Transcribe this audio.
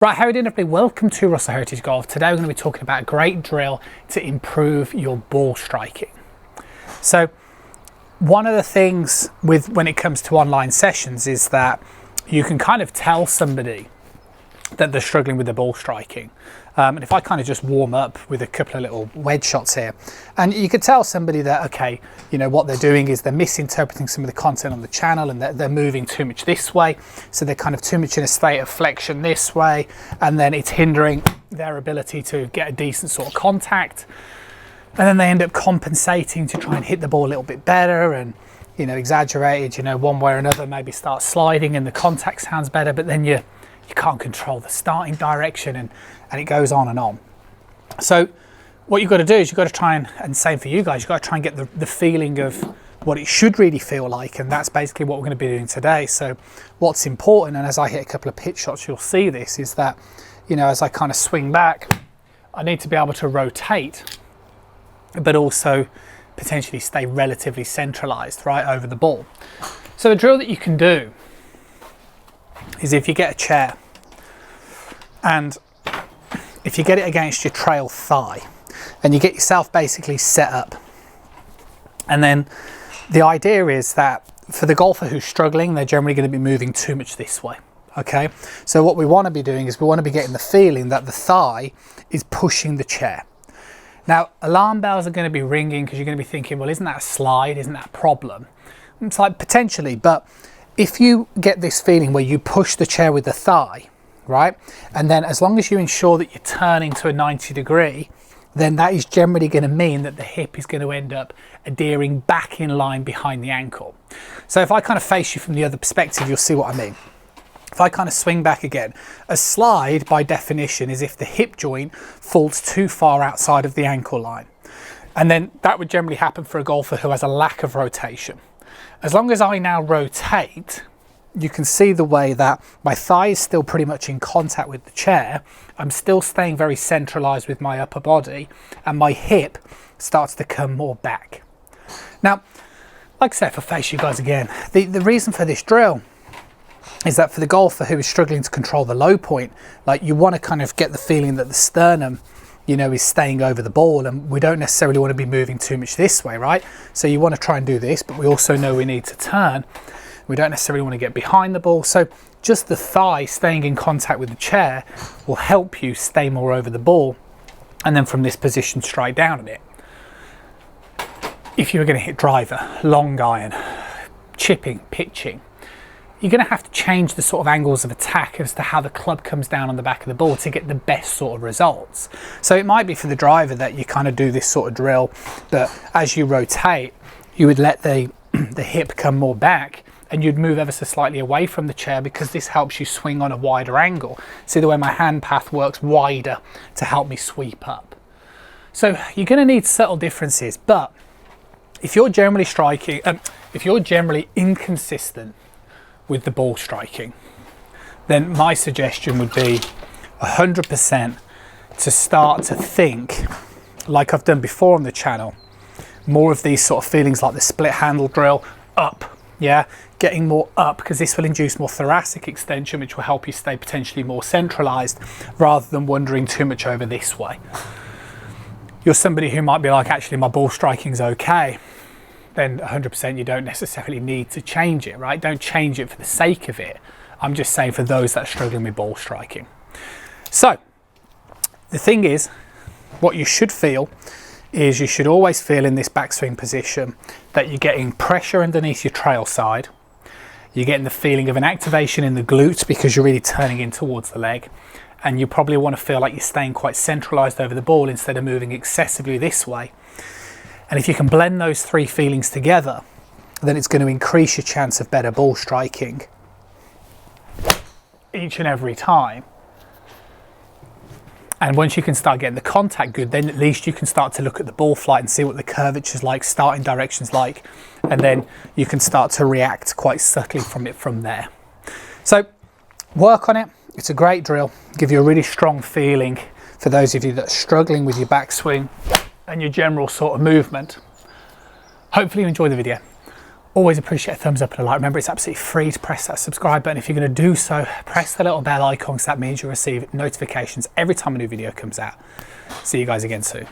Right, how are you doing everybody? Welcome to Russell Heritage Golf. Today we're going to be talking about a great drill to improve your ball striking. So one of the things when it comes to online sessions is that you can kind of tell somebody that they're struggling with the ball striking. And if I kind of just warm up with a couple of little wedge shots here, and you could tell somebody that, okay, you know, what they're doing is they're misinterpreting some of the content on the channel and they're moving too much this way. So they're kind of too much in a state of flexion this way, and then it's hindering their ability to get a decent sort of contact. And then they end up compensating to try and hit the ball a little bit better and, you know, exaggerated, you know, one way or another, maybe start sliding and the contact sounds better, but then you can't control the starting direction and it goes on and on. So what you've got to do is you've got to try and same for you guys, you've got to try and get the feeling of what it should really feel like, and that's basically what we're going to be doing today. So what's important, and as I hit a couple of pitch shots you'll see this, is that, you know, as I kind of swing back, I need to be able to rotate but also potentially stay relatively centralized right over the ball. So a drill that you can do is if you get a chair and if you get it against your trail thigh and you get yourself basically set up, and then the idea is that for the golfer who's struggling, they're generally going to be moving too much this way. Okay, so what we want to be doing is we want to be getting the feeling that the thigh is pushing the chair. Now alarm bells are going to be ringing because you're going to be thinking, well, isn't that a slide, isn't that a problem? It's like potentially, but if you get this feeling where you push the chair with the thigh, right, and then as long as you ensure that you're turning to a 90 degree, then that is generally going to mean that the hip is going to end up adhering back in line behind the ankle. So if I kind of face you from the other perspective, you'll see what I mean. If I kind of swing back again, a slide by definition is if the hip joint falls too far outside of the ankle line. And then that would generally happen for a golfer who has a lack of rotation. As long as I now rotate, you can see the way that my thigh is still pretty much in contact with the chair. I'm still staying very centralized with my upper body, and my hip starts to come more back. Now, like I said, if I face you guys again, the reason for this drill is that for the golfer who is struggling to control the low point, like you want to kind of get the feeling that the sternum, you know, is staying over the ball, and we don't necessarily want to be moving too much this way, right? So you want to try and do this, but we also know we need to turn. We don't necessarily want to get behind the ball. So just the thigh staying in contact with the chair will help you stay more over the ball, and then from this position strike down a bit. If you were going to hit driver, long iron, chipping, pitching, you're going to have to change the sort of angles of attack as to how the club comes down on the back of the ball to get the best sort of results. So it might be for the driver that you kind of do this sort of drill, that as you rotate, you would let the hip come more back and you'd move ever so slightly away from the chair, because this helps you swing on a wider angle. See the way my hand path works wider to help me sweep up. So you're going to need subtle differences, but if you're generally striking, if you're generally inconsistent with the ball striking, then my suggestion would be 100% to start to think, like I've done before on the channel, more of these sort of feelings like the split handle drill, up, yeah, getting more up, because this will induce more thoracic extension, which will help you stay potentially more centralized rather than wandering too much over this way. You're somebody who might be like, actually my ball striking's okay, then 100% you don't necessarily need to change it, right? Don't change it for the sake of it. I'm just saying for those that are struggling with ball striking. So the thing is, what you should feel is you should always feel in this backswing position that you're getting pressure underneath your trail side. You're getting the feeling of an activation in the glutes because you're really turning in towards the leg. And you probably want to feel like you're staying quite centralized over the ball instead of moving excessively this way. And if you can blend those three feelings together, then it's going to increase your chance of better ball striking each and every time. And once you can start getting the contact good, then at least you can start to look at the ball flight and see what the curvature's like, starting direction's like, and then you can start to react quite subtly from there. So work on it. It's a great drill. Give you a really strong feeling for those of you that are struggling with your backswing and your general sort of movement. Hopefully you enjoy the video. Always appreciate a thumbs up and a like. Remember, it's absolutely free to press that subscribe button. If you're going to do so, press the little bell icon because that means you'll receive notifications every time a new video comes out. See you guys again soon.